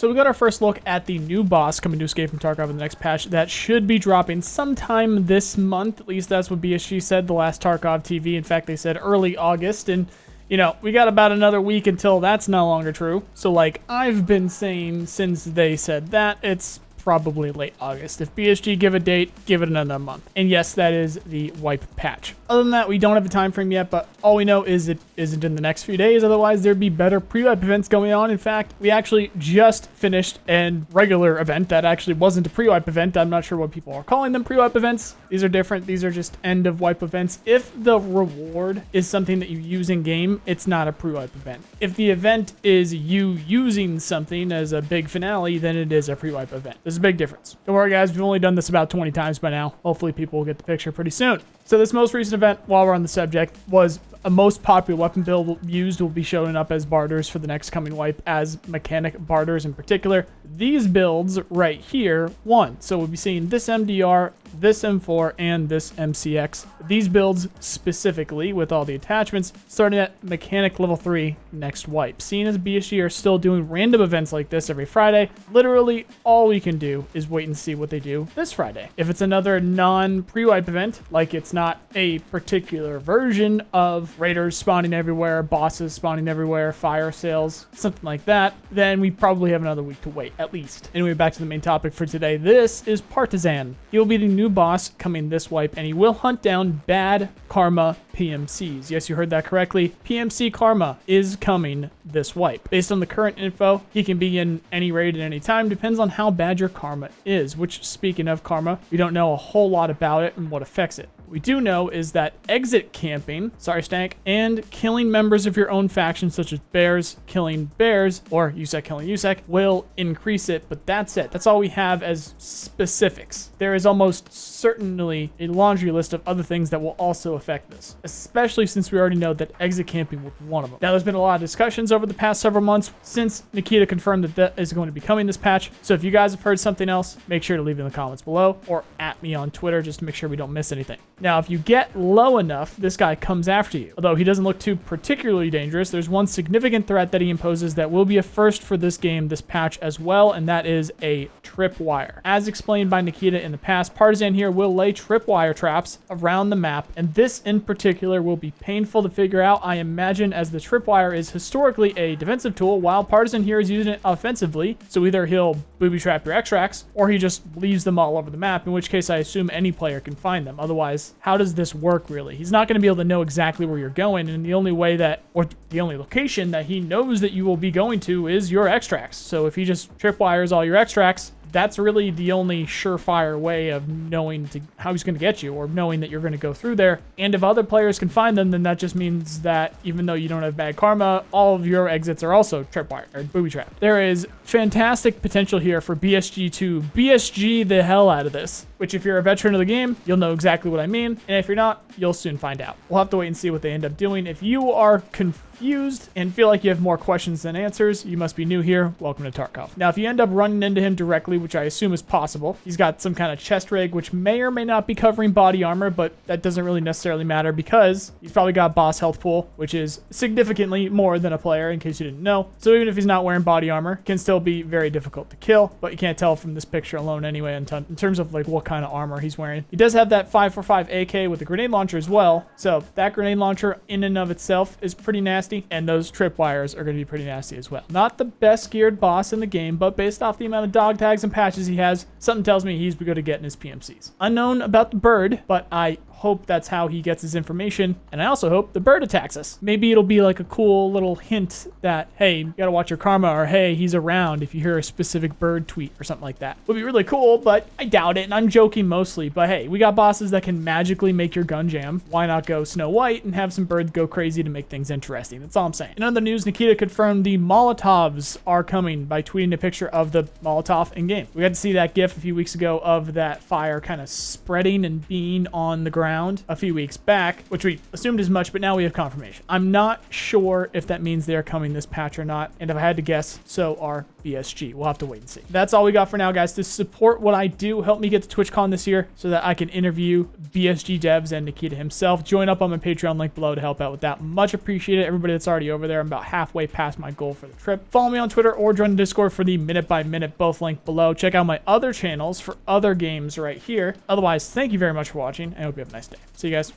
So we got our first look at the new boss coming to Escape from Tarkov in the next patch that should be dropping sometime this month. At least that's what BSG said the last Tarkov TV. In fact, they said early August, and you know, we got about another week until that's no longer true. So like I've been saying since they said that, it's probably late August. If BSG give a date, give it another month. And yes, that is the wipe patch. Other than that, we don't have a time frame yet, but all we know is it isn't in the next few days. Otherwise, there'd be better pre-wipe events going on. In fact, we actually just finished a regular event that actually wasn't a pre-wipe event. I'm not sure what people are calling them pre-wipe events. These are different. These are just end of wipe events. If the reward is something that you use in game, it's not a pre-wipe event. If the event is you using something as a big finale, then it is a pre-wipe event. There's a big difference. Don't worry, guys. We've only done this about 20 times by now. Hopefully, people will get the picture pretty soon. So this most recent event, while we're on the subject, was a most popular weapon build used will be showing up as barters for the next coming wipe as mechanic barters in particular. These builds right here won. So we'll be seeing this MDR, this M4, and this MCX. These builds specifically with all the attachments starting at mechanic level 3 next wipe. Seeing as BSG are still doing random events like this every Friday, literally all we can do is wait and see what they do this Friday. If it's another non-pre-wipe event, like it's not a particular version of raiders spawning everywhere, bosses spawning everywhere, fire sales, something like that, then we probably have another week to wait, at least. Anyway, back to the main topic for today. This is Partisan. He will be the new boss coming this wipe, and he will hunt down bad karma PMCs. Yes, you heard that correctly. PMC karma is coming this wipe. Based on the current info, he can be in any raid at any time. Depends on how bad your karma is, which, speaking of karma, we don't know a whole lot about it and what affects it. What we do know is that exit camping, sorry Stank, and killing members of your own faction, such as bears killing bears, or USEC killing USEC, will increase it, but that's it. That's all we have as specifics. There is almost certainly a laundry list of other things that will also affect this, especially since we already know that exit camping will be one of them. Now, there's been a lot of discussions over the past several months since Nikita confirmed that that is going to be coming this patch. So if you guys have heard something else, make sure to leave it in the comments below or at me on Twitter just to make sure we don't miss anything. Now, if you get low enough, this guy comes after you. Although he doesn't look too particularly dangerous, there's one significant threat that he imposes that will be a first for this game, this patch as well, and that is a tripwire. As explained by Nikita in the past, Partisan here will lay tripwire traps around the map, and this in particular will be painful to figure out, I imagine, as the tripwire is historically a defensive tool, while Partisan here is using it offensively. So either he'll booby trap your extracts, or he just leaves them all over the map, in which case I assume any player can find them. Otherwise, how does this work really? He's not going to be able to know exactly where you're going, and the only way that, or the only location that he knows that you will be going to is your extracts. So if he just tripwires all your extracts, that's really the only surefire way of knowing how he's going to get you, or knowing that you're going to go through there. And if other players can find them, then that just means that even though you don't have bad karma, all of your exits are also tripwire or booby trapped. There is fantastic potential here for BSG to BSG the hell out of this, which if you're a veteran of the game, you'll know exactly what I mean. And if you're not, you'll soon find out. We'll have to wait and see what they end up doing. If you are confused and feel like you have more questions than answers, you must be new here. Welcome to Tarkov. Now, if you end up running into him directly, which I assume is possible, he's got some kind of chest rig, which may or may not be covering body armor, but that doesn't really necessarily matter because he's probably got boss health pool, which is significantly more than a player, in case you didn't know. So even if he's not wearing body armor, can still be very difficult to kill, but you can't tell from this picture alone anyway in terms of like what kind of armor he's wearing. He does have that 545 AK with a grenade launcher as well, so that grenade launcher in and of itself is pretty nasty, and those tripwires are going to be pretty nasty as well. Not the best geared boss in the game, but based off the amount of dog tags and patches he has, something tells me he's good at getting his PMCs. Unknown about the bird, but I hope that's how he gets his information, and I also hope the bird attacks us. Maybe it'll be like a cool little hint that, hey, you gotta watch your karma, or hey, he's around if you hear a specific bird tweet or something like that. Would be really cool, but I doubt it, and I'm joking mostly, but hey, we got bosses that can magically make your gun jam. Why not go Snow White and have some birds go crazy to make things interesting? That's all I'm saying. In other news, Nikita confirmed the Molotovs are coming by tweeting a picture of the Molotov in-game. We got to see that GIF a few weeks ago of that fire kind of spreading and being on the ground ground a few weeks back, which we assumed as much, but now we have confirmation. I'm not sure if that means they're coming this patch or not, and if I had to guess, so are BSG. We'll have to wait and see. That's all we got for now, guys. To support what I do, help me get to TwitchCon this year so that I can interview BSG devs and Nikita himself. Join up on my Patreon link below to help out with that. Much appreciated. Everybody that's already over there, I'm about halfway past my goal for the trip. Follow me on Twitter or join the Discord for the minute by minute, both linked below. Check out my other channels for other games right here. Otherwise, thank you very much for watching. I hope you have a nice day. See you guys.